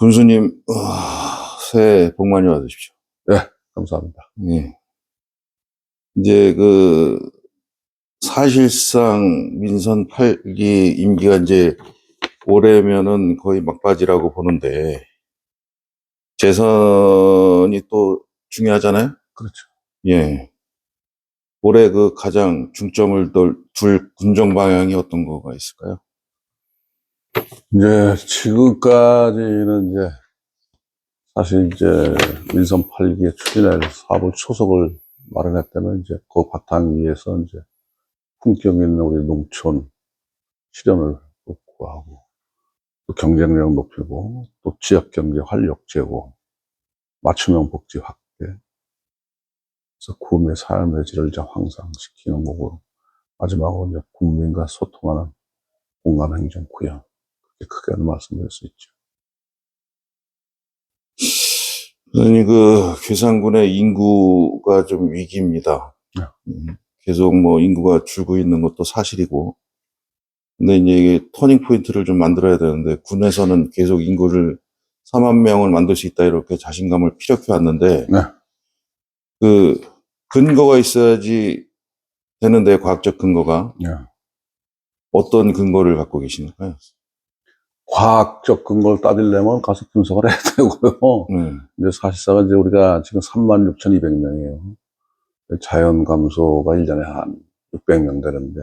군수님, 새해 복 많이 받으십시오. 네, 감사합니다. 예. 이제 사실상 민선 8기 임기가 이제 올해면은 거의 막바지라고 보는데, 재선이 또 중요하잖아요? 그렇죠. 예. 올해 가장 중점을 둘 군정 방향이 어떤 거가 있을까요? 이제 지금까지는 사실 민선 8기에 추진할 사업을 초석을 마련했다면 그 바탕 위에서 품격 있는 우리 농촌 실현을 확보하고 또 경쟁력 높이고 또 지역 경제 활력 제고 맞춤형 복지 확대 그래서 구매 삶의 질을 향상시키는 거고 마지막으로 국민과 소통하는 공감 행정 구현 크게 말씀드릴 수 있죠. 선생님, 괴산군의 인구가 좀 위기입니다. 네. 계속 인구가 줄고 있는 것도 사실이고, 근데 이제 이게 터닝 포인트를 좀 만들어야 되는데, 군에서는 계속 인구를 4만 명을 만들 수 있다, 이렇게 자신감을 피력해 왔는데, 네. 근거가 있어야지 되는데, 과학적 근거가. 네. 어떤 근거를 갖고 계시나요? 과학적 근거를 따지려면 가서 분석을 해야 되고요. 이제 사실상 우리가 지금 36,200명이에요. 자연 감소가 1년에 한 600명 되는데,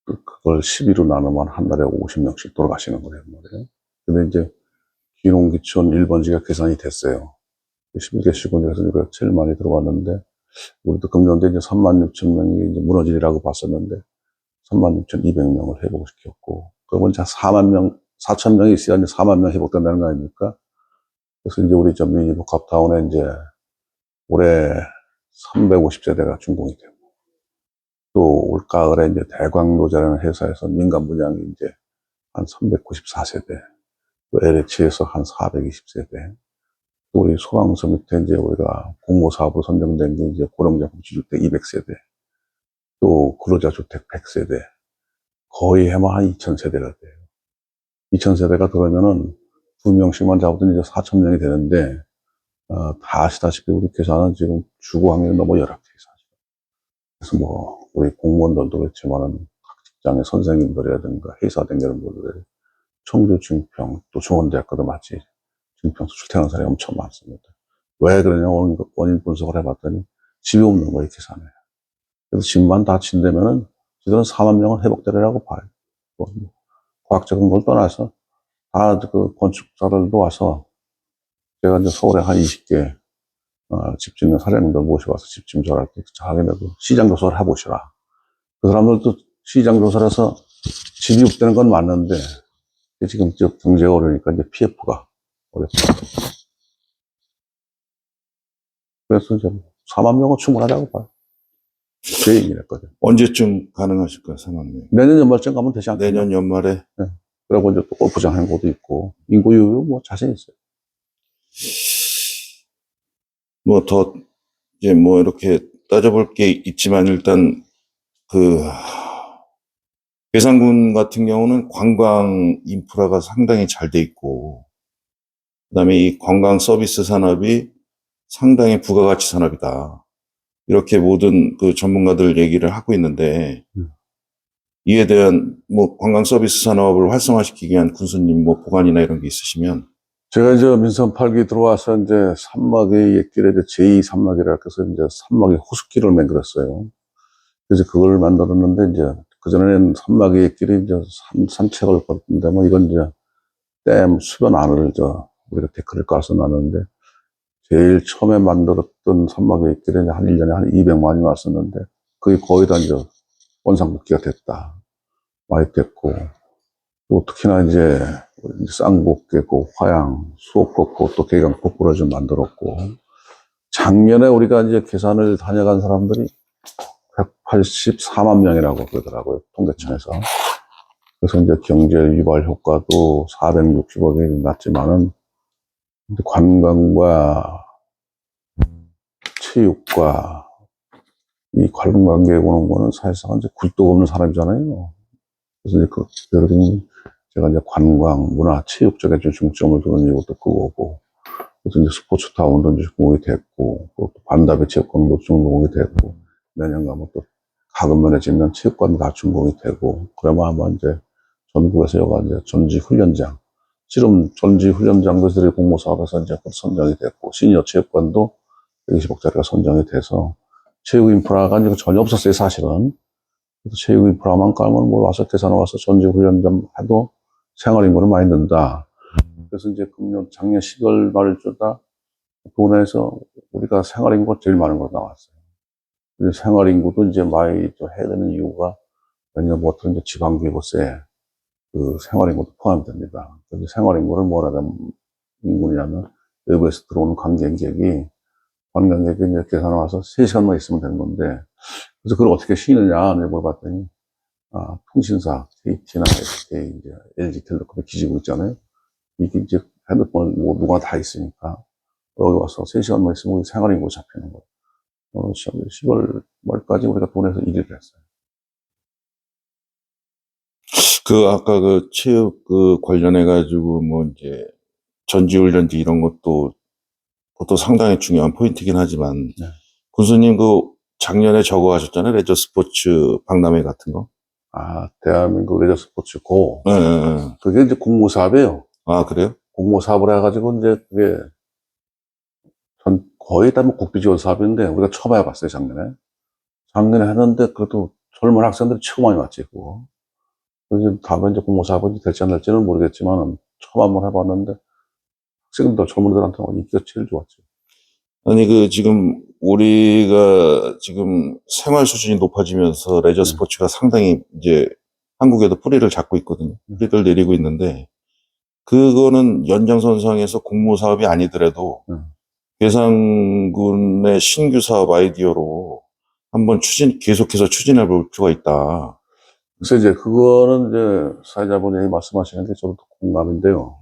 그걸 12로 나누면 한 달에 50명씩 돌아가시는 거예요. 근데 기농기촌 1번지가 계산이 됐어요. 11개 시군에서 우리가 제일 많이 들어왔는데, 우리도 금년도에 36,000명이 무너지리라고 봤었는데, 36,200명을 회복시켰고, 그러면 4만 명, 4,000명이 있어야 4만 명 회복된다는 거 아닙니까? 그래서 우리 민의복합타운에 올해 350세대가 준공이 되고, 또 올가을에 대광로자라는 회사에서 민간 분양이 한 394세대, 또 LH에서 한 420세대, 또 우리 소방서 밑에 우리가 공모사업으로 선정된 게 고령자 복지주택 200세대, 또 근로자주택 100세대, 거의 해마 한 2,000세대가 돼요. 2,000세대가 들어오면은 2명씩만 잡아도 4,000명이 되는데, 다 아시다시피 우리 계산은 지금 주거 환경이 너무 열악해요, 사실. 그래서 우리 공무원들도 그렇지만은 각 직장의 선생님들이라든가 회사 다니는 분들, 청주, 증평, 또 중원대학교도 마치 증평 출퇴하는 사람이 엄청 많습니다. 왜 그러냐, 원인 분석을 해봤더니 집이 없는 거예요, 계산에. 그래서 집만 다 진다면은 지들은 4만 명은 회복되리라고 봐요. 과학적인 걸 떠나서 다 건축자들도 와서 제가 서울에 한 20개 집 짓는 사장님들 모셔와서 집 좀 잘할 때 자기네도 시장 조사를 해보시라. 그 사람들도 시장 조사를 해서 집이 없다는 건 맞는데 지금 경제가 어려우니까 PF가 어렵다. 그래서 4만 명은 충분하다고 봐요. 제 얘기를 했거든요. 언제쯤 가능하실까요, 4만 명? 내년 연말쯤 가면 되지 않겠나? 내년 연말에? 네. 그리고 또 골프장 행보도 있고 인구 유입 자신 있어요. 이렇게 따져볼 게 있지만, 일단, 괴산군 같은 경우는 관광 인프라가 상당히 잘 돼 있고, 그 다음에 이 관광 서비스 산업이 상당히 부가가치 산업이다. 이렇게 모든 전문가들 얘기를 하고 있는데, 이에 대한 관광 서비스 산업을 활성화시키기 위한 군수님 보관이나 이런 게 있으시면. 제가 민선 8기 들어와서 산막의 옛길에 제2 산막이라 해서 산막의 호숫길을 만들었어요. 그래서 그걸 만들었는데 그전에는 산막의 옛길이 산책을 걷는데 이건 댐 수변 안을 우리가 데크를 깔아서 놨는데 제일 처음에 만들었던 산막의 옛길에 한 1년에 한 200만이 왔었는데 그게 거의 다 원상복귀가 됐다. 많이 됐고 또 특히나 쌍곡 깨고 화양, 수옥 걷고 또 계강 폭포를 좀 만들었고 작년에 우리가 계산을 다녀간 사람들이 184만 명이라고 그러더라고요, 통계청에서. 그래서 경제 유발 효과도 460억이 났지만은 관광과 체육과 이 관광객 오는 거는 사실상 굴뚝 없는 사람이잖아요. 그래서 여러분 제가 이제 관광, 문화, 체육 쪽에 좀 중점을 두는 이유도 그거고, 그래서 이제 스포츠타운도 이제 준공이 됐고, 또 반다배 체육관도 준공이 됐고, 내년 가면 또 가금면에 짓는 체육관도 다 준공이 되고, 그러면 아마 이제 전국에서 여가 이제 전지훈련장, 지금 전지훈련장도 저희 공모사업에서 이제 선정이 됐고, 시니어 체육관도 120억짜리가 선정이 돼서, 체육 인프라가 이제 전혀 없었어요, 사실은. 그래서 체육 인프라만 깔면 뭐 와서 대산 와서 전지훈련장 해도 생활인구는 많이 는다. 그래서 이제 작년 10월 말쯤다 동네에서 우리가 생활인구가 제일 많은 걸로 나왔어요. 그래서 생활인구도 이제 많이 좀 해야 되는 이유가 왜냐면부터 이제 지방교부세 그 생활인구도 포함됩니다. 그래서 생활인구를 뭐라 하면 인구냐면 외부에서 들어오는 관광객이 이제 계산을 와서 3시간만 있으면 되는 건데 그래서 그걸 어떻게 쉬느냐 물어봤더니 통신사 KT나 SK 이제 LG텔레콤에 기지고 있잖아요. 이게 이제 핸드폰 뭐 누가 다 있으니까 여기 와서 3시간만 있으면 생활인구 잡히는 거예요. 10월 말까지 우리가 돈에서 1위를 했어요. 아까 체육 관련해가지고 뭐 이제 전지훈련지 이런 것도 그것도 상당히 중요한 포인트긴 하지만 네. 군수님 작년에 저거 하셨잖아요. 레저 스포츠 박람회 같은 거. 대한민국 레저 스포츠 고. 네, 네, 네. 그게 이제 공모사업이에요. 그래요? 공모사업을 해가지고 이제 그게 거의 다 뭐 국비 지원 사업인데 우리가 처음 해봤어요, 작년에. 작년에 했는데 그래도 젊은 학생들이 최고 많이 왔지, 그거. 그래서 다음에 이제 공모사업이 될지 안 될지는 모르겠지만 처음 한번 해봤는데 학생들 젊은들한테는 인기가 제일 좋았죠. 아니 지금 우리가 지금 생활 수준이 높아지면서 레저 스포츠가 상당히 이제 한국에도 뿌리를 잡고 있거든요. 뿌리를 내리고 있는데 그거는 연장선상에서 공모 사업이 아니더라도 괴산군의 신규 사업 아이디어로 한번 계속해서 추진해 볼 필요가 있다. 그래서 이제 그거는 이제 사회자분이 말씀하시는 게 저도 공감인데요.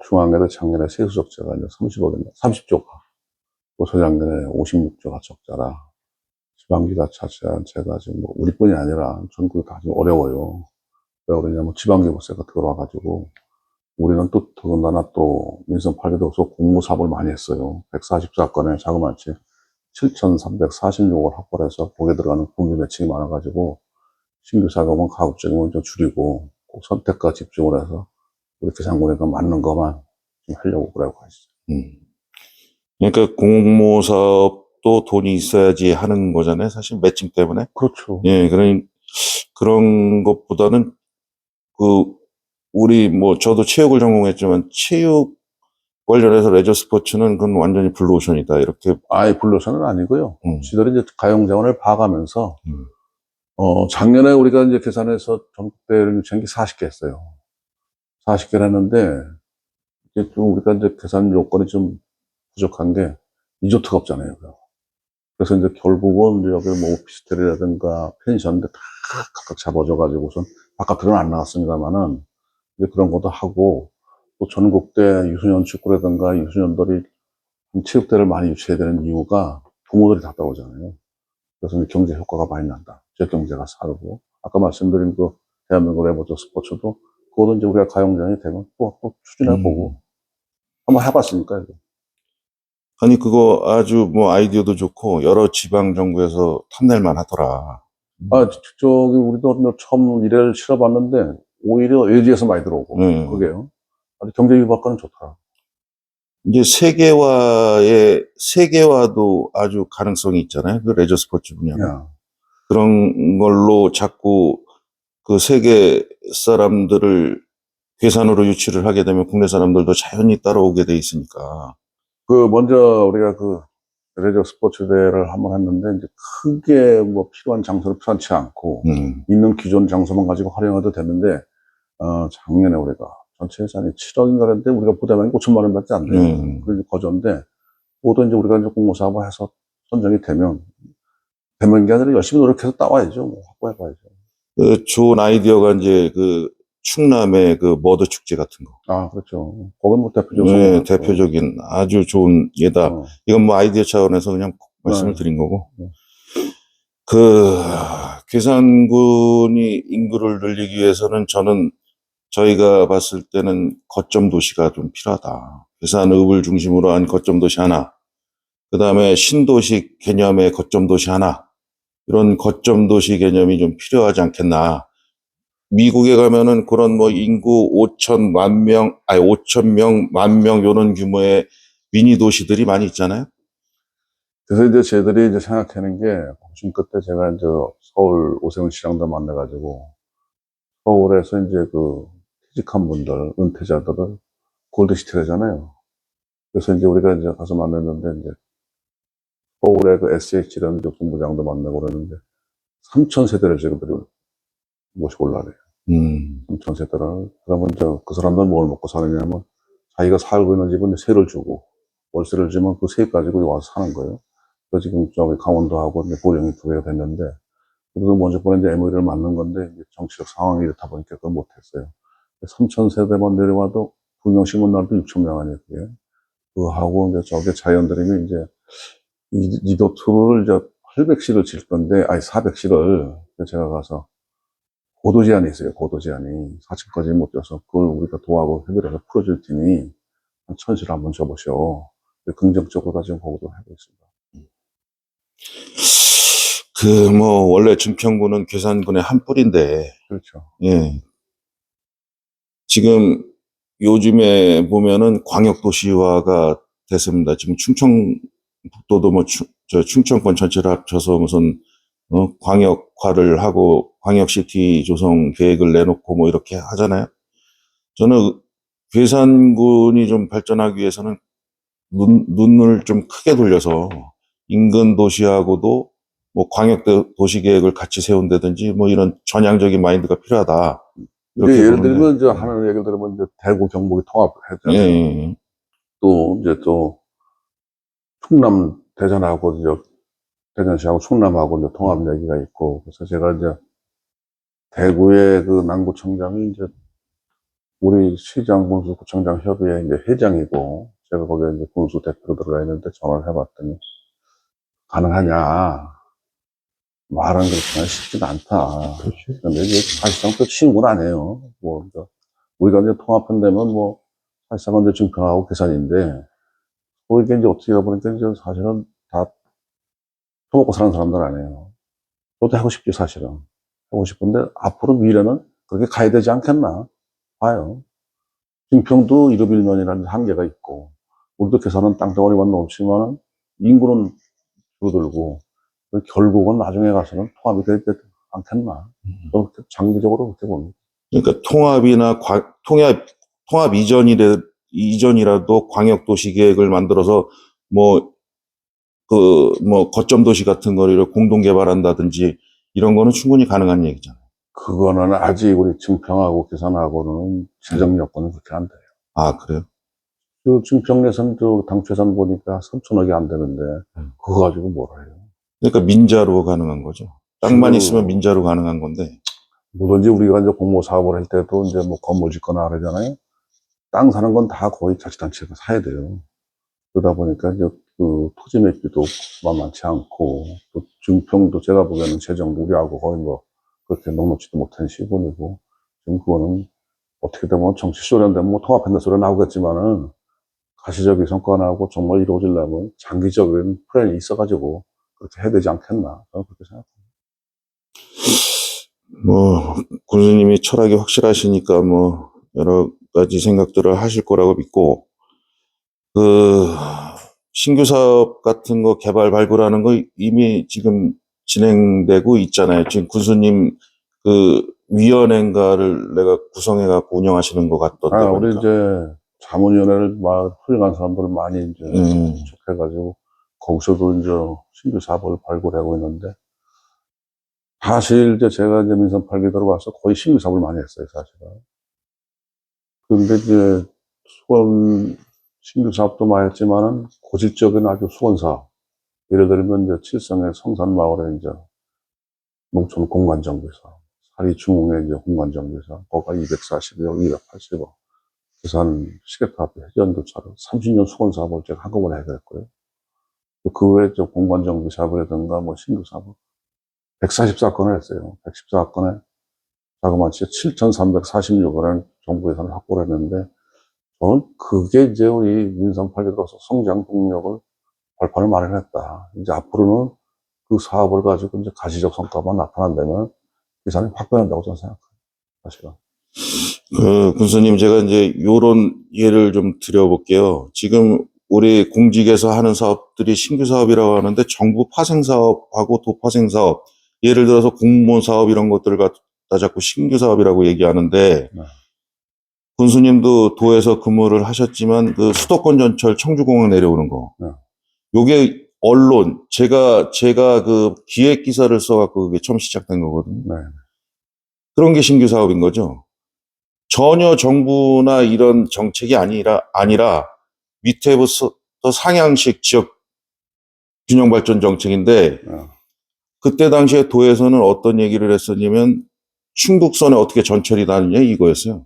중앙에도 작년에 세수 적자가 이제 30조가, 또 저작년에 56조가 적자라, 지방기가 자체가 지금 뭐 우리뿐이 아니라 전국이 다 지금 어려워요. 왜 그러냐면 지방기부세가 들어와가지고, 우리는 또 더군다나 또 민선 8개도 없어 공무사업을 많이 했어요. 144건에 자그마치 7,346억을 확보를 해서 거기에 들어가는 공유 매칭이 많아가지고, 신규 사업은 가급적이면 좀 줄이고, 꼭 선택과 집중을 해서 우리 괴산군에가 맞는 것만 좀 하려고 그러고 하시죠. 그러니까 공모 사업도 돈이 있어야지 하는 거잖아요. 사실 매칭 때문에. 그렇죠. 예, 그런 것보다는 우리 저도 체육을 전공했지만 체육 관련해서 레저 스포츠는 그건 완전히 블루오션이다. 이렇게. 아예 블루오션은 아니고요. 지들이 이제 가용자원을 봐가면서, 음. 작년에 우리가 이제 계산해서 전국대회를 유치한 게 40개 했어요. 40개를 했는데, 이제 좀 우리가 이제 계산 요건이 좀 부족한 게 리조트가 없잖아요. 그래서 이제 결국은 이제 여기 뭐 오피스텔이라든가 펜션들 다 각각 잡아줘가지고선 바깥으로는 안 나갔습니다만은 이제 그런 것도 하고 또 전국대 유소년 축구라든가 유소년들이 체육대를 많이 유치해야 되는 이유가 부모들이 다 따오잖아요. 그래서 경제 효과가 많이 난다. 지역 경제가 살고 아까 말씀드린 그 대한민국 레버저 스포츠도 그거도 이제 우리가 가용장이 되면 또 추진해보고 한번 해봤으니까 이거. 아니 그거 아주 아이디어도 좋고 여러 지방 정부에서 탐낼만 하더라. 우리도 처음 일회를 치러봤는데 오히려 외지에서 많이 들어오고 그게요. 아주 경제 유발가는 좋더라. 이제 세계화도 아주 가능성이 있잖아요. 그 레저 스포츠 분야는. 그런 걸로 자꾸 그 세계 사람들을 괴산으로 유치를 하게 되면 국내 사람들도 자연히 따라오게 돼 있으니까. 먼저 우리가 레저 스포츠 대회를 한번 했는데, 이제 크게 필요한 장소를 필요치 않고, 있는 기존 장소만 가지고 활용해도 되는데, 작년에 우리가 전체 예산이 7억인가 그랬는데, 우리가 부담이 5천만 원밖에 안 돼요. 그래서 거저인데, 그것도 이제 우리가 이제 공모사업을 해서 선정이 되면 게 아니라 열심히 노력해서 따와야죠. 확보해봐야죠. 좋은 아이디어가 이제 충남의 머드 축제 같은 거. 그렇죠. 거긴 대표적인. 네, 대표적인 아주 좋은 예다. 이건 아이디어 차원에서 그냥 말씀을 드린 거고. 괴산군이 인구를 늘리기 위해서는 저는 저희가 봤을 때는 거점 도시가 좀 필요하다. 괴산읍을 중심으로 한 거점 도시 하나, 그 다음에 신도시 개념의 거점 도시 하나, 이런 거점 도시 개념이 좀 필요하지 않겠나. 미국에 가면은 그런 뭐 인구 5천만 명, 아니 5천 명, 만 명 요런 규모의 미니 도시들이 많이 있잖아요. 그래서 이제 쟤들이 이제 생각하는 게, 지금 그때 제가 이제 서울 오세훈 시장도 만나가지고, 서울에서 이제 그 퇴직한 분들, 은퇴자들을 골드시티라잖아요. 그래서 이제 우리가 이제 가서 만났는데, 이제 서울의 그 SH라는 본부장도 만나고 그러는데, 3,000세대를 지금들이 모시고 올라래요. 3,000세대를. 그러면 이제 그 사람들은 뭘 먹고 사느냐면, 자기가 살고 있는 집은 세를 주고, 월세를 주면 그 세 가지고 와서 사는 거예요. 그래서 지금 저기 강원도하고 이제 보령이 두 개가 됐는데, 그래서 먼저 번에 이제 MOU를 맞는 건데, 이제 정치적 상황이 이렇다 보니까 그걸 못했어요. 3,000세대만 내려와도, 구명신문 날도 6,000명 아니에요, 그게. 그거 하고, 이제 저게 자연들이 이제, 이도투를 이제 800실을 질 건데, 아니, 400실을 제가 가서, 고도 제한이 있어요, 고도 제한이. 4층까지 못 져서, 그걸 우리가 도하고 해결해서 풀어줄 테니, 한 1,000실 한번 줘보시오. 긍정적으로 다 지금 보고도 하고 있습니다. 뭐, 원래 증평구는 괴산군의 한 뿔인데, 그렇죠. 예. 지금 요즘에 보면은 광역도시화가 됐습니다. 지금 충청북도도 뭐, 저 충청권 전체를 합쳐서 무슨, 광역화를 하고 광역시티 조성 계획을 내놓고 뭐 이렇게 하잖아요. 저는 괴산군이 좀 발전하기 위해서는 눈을 좀 크게 돌려서 인근 도시하고도 뭐 광역 도시 계획을 같이 세운다든지 뭐 이런 전향적인 마인드가 필요하다. 이렇게 예를 보는데. 들면, 이제 하는 얘기를 들으면, 이제 대구 경북이 예, 통합했잖아요. 예. 또, 이제 또, 충남 대전하고, 이제 대전시하고 충남하고 이제 통합 얘기가 있고, 그래서 제가 이제 대구의 그 남구청장이 이제 우리 시장 군수구청장 협의회 이제 회장이고, 제가 거기에 이제 군수 대표로 들어가 있는데 전화를 해봤더니, 가능하냐? 말은 그렇지만 쉽지가 않다. 근데 이제 사실상 또 친구는 아니에요. 뭐, 우리가 이제 통합한다면 뭐, 사실상은 이제 증평하고 계산인데, 거기에 이제 어떻게 해보니까 이제 사실은 다 처먹고 사는 사람들 아니에요. 저도 하고 싶지, 사실은. 하고 싶은데, 앞으로 미래는 그렇게 가야 되지 않겠나 봐요. 증평도 1업1면이라는 한계가 있고, 우리도 계산은 땅덩어리만 넘치면은, 인구는 줄어들고, 결국은 나중에 가서는 통합이 되지 않겠나. 장기적으로 그렇게 봅니다. 그러니까 통합 이전이라도 광역 도시 계획을 만들어서 뭐 뭐 거점 도시 같은 거를 공동 개발한다든지 이런 거는 충분히 가능한 얘기잖아요. 그거는 아직 우리 증평하고 계산하고는 재정 여건은 그렇게 안 돼요. 아, 그래요? 그 증평 예산, 당초 예산 보니까 3천억이 안 되는데, 그거 가지고 뭐라 해요. 그러니까 민자로 가능한 거죠. 땅만 있으면 민자로 가능한 건데. 뭐든지 우리가 이제 공모 사업을 할 때도 이제 뭐 건물 짓거나 그러잖아요. 땅 사는 건 다 거의 자치단체가 사야 돼요. 그러다 보니까 이제 그 토지 맵기도 만만치 않고, 또 증평도 제가 보기에는 재정도 우리하고 거의 뭐 그렇게 녹록지도 못한 시군이고, 지금 그거는 어떻게 되면 정치 소련 되면 뭐 통합한다 소리 나오겠지만은, 가시적인 성과가 나오고 정말 이루어지려면 장기적인 플랜이 있어가지고 그렇게 해야 되지 않겠나. 저는 그렇게 생각합니다. 뭐 군수님이 철학이 확실하시니까 뭐 여러 가지 생각들을 하실 거라고 믿고, 그 신규 사업 같은 거 개발 발굴하는 거 이미 지금 진행되고 있잖아요. 지금 군수님 그 위원회인가를 내가 구성해 갖고 운영하시는 것 같던데 우리 보니까. 이제 자문위원회를 막 훌륭한 사람들을 많이 이제 초청해가지고 거기서도 이제 신규 사업을 발굴하고 있는데, 사실 이제 제가 이제 민선 8기 들어와서 거의 신규 사업을 많이 했어요, 사실은. 근데 이제 수원 신규 사업도 많이 했지만은 고질적인 아주 수원 사업. 예를 들면 이제 칠성의 성산마을에 이제 농촌 공간정비사, 사리중흥의 이제 공간정비사, 거가 240억, 280억. 부산 시계탑 해전도차로 30년 수건 사업을 제가 한꺼번에 해결했고요. 그 외에 저 공간정비 사업이라든가 뭐 신규 사업 144건을 했어요. 114건에 자그마치 7,346억 원을 정부 예산을 확보를 했는데, 저는 그게 이제 우리 민선 8개로서 성장 동력을 발판을 마련했다. 이제 앞으로는 그 사업을 가지고 이제 가시적 성과만 나타난다면 예산이 확보된다고 저는 생각해요. 사실은. 군수님, 제가 이제 요런 예를 좀 드려볼게요. 지금 우리 공직에서 하는 사업들이 신규 사업이라고 하는데 정부 파생 사업하고 도파생 사업, 예를 들어서 공무원 사업 이런 것들을 갖다 자꾸 신규 사업이라고 얘기하는데, 네. 군수님도 도에서 근무를 하셨지만 그 수도권 전철 청주공항 내려오는 거. 네. 요게 언론, 제가 그 기획 기사를 써갖고 그게 처음 시작된 거거든요. 네. 그런 게 신규 사업인 거죠. 전혀 정부나 이런 정책이 아니라 밑에부터 상향식 지역 균형 발전 정책인데, 네. 그때 당시에 도에서는 어떤 얘기를 했었냐면 충북선에 어떻게 전철이 다니냐 이거였어요.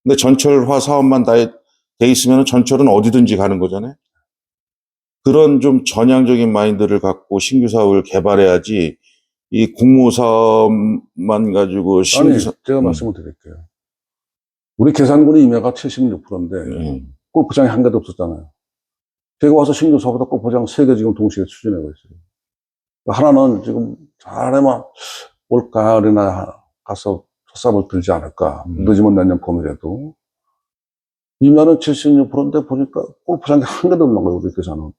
근데 전철화 사업만 다 돼 있으면 전철은 어디든지 가는 거잖아요. 그런 좀 전향적인 마인드를 갖고 신규 사업을 개발해야지 이 공모 사업만 가지고 아니, 제가 말씀을 드릴게요. 우리 계산군의 임야가 76%인데, 골프장이 한 개도 없었잖아요. 제가 와서 신규 사업보다 골프장 3개 지금 동시에 추진하고 있어요. 하나는 지금 잘해만 올가을이나 가서 첫삽을 들지 않을까. 늦으면 내년 봄이라도. 임야는 76%인데 보니까 골프장이 한 개도 없는 거예요, 우리 계산은.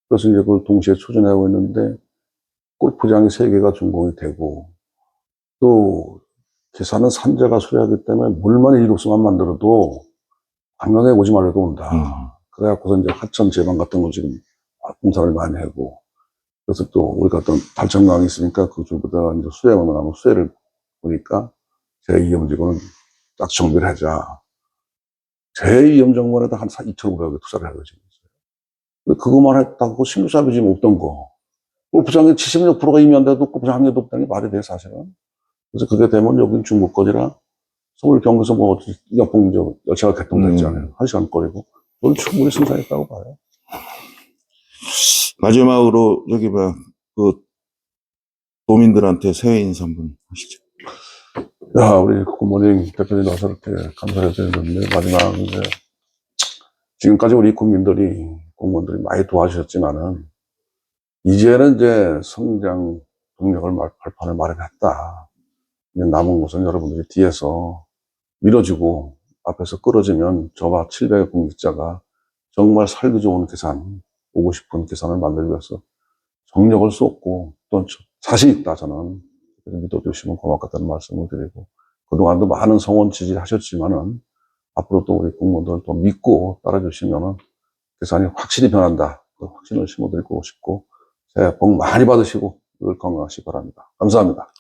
그래서 이제 그걸 동시에 추진하고 있는데, 골프장이 3개가 준공이 되고, 또 계산은 산재가 수려하기 때문에 물만 7수만 만들어도 관광에 오지 말라고 온다. 그래갖고서 이제 하천 제방 같은 거 지금 공사를 많이 하고, 그래서 또 우리가 어떤 달천강이 있으니까 그쪽보다 이제 수해만 하면 수해를 보니까 제2염지구는 딱 정비를 하자. 제2염정원에다 한 2,500억 투자를 하고 지금 있어요. 그거만 했다고 신규 사업이 지금 없던 거. 골프장에 76%가 임야인데도 골프장 한 개도 없다는 게 말이 돼, 사실은. 그래서 그게 되면 여긴 중국 거리라 서울 경에서 뭐 역봉 열차가 개통됐잖아요. 1시간 거리고. 그건 충분히 승산했다고 봐요. 마지막으로 여기 그 도민들한테 새해 인사 한번 하시죠. 야, 우리 굿모닝 대표님 와서 이렇게 감사를 해주셨는데, 마지막 이제 지금까지 우리 국민들이, 공무원들이 많이 도와주셨지만은, 이제는 이제 성장 동력을 발판을 마련했다. 이제 남은 것은 여러분들이 뒤에서 밀어주고, 앞에서 끌어주면 저와 700의 공직자가 정말 살기 좋은 계산, 오고 싶은 계산을 만들기 위해서 정력을 쏟고, 또 자신 있다, 저는. 믿어주시면 고맙겠다는 말씀을 드리고, 그동안도 많은 성원 지지하셨지만은, 앞으로도 우리 공무원들을 더 믿고 따라주시면은, 계산이 확실히 변한다. 그 확신을 심어드리고 싶고, 새해 복 많이 받으시고, 늘 건강하시기 바랍니다. 감사합니다.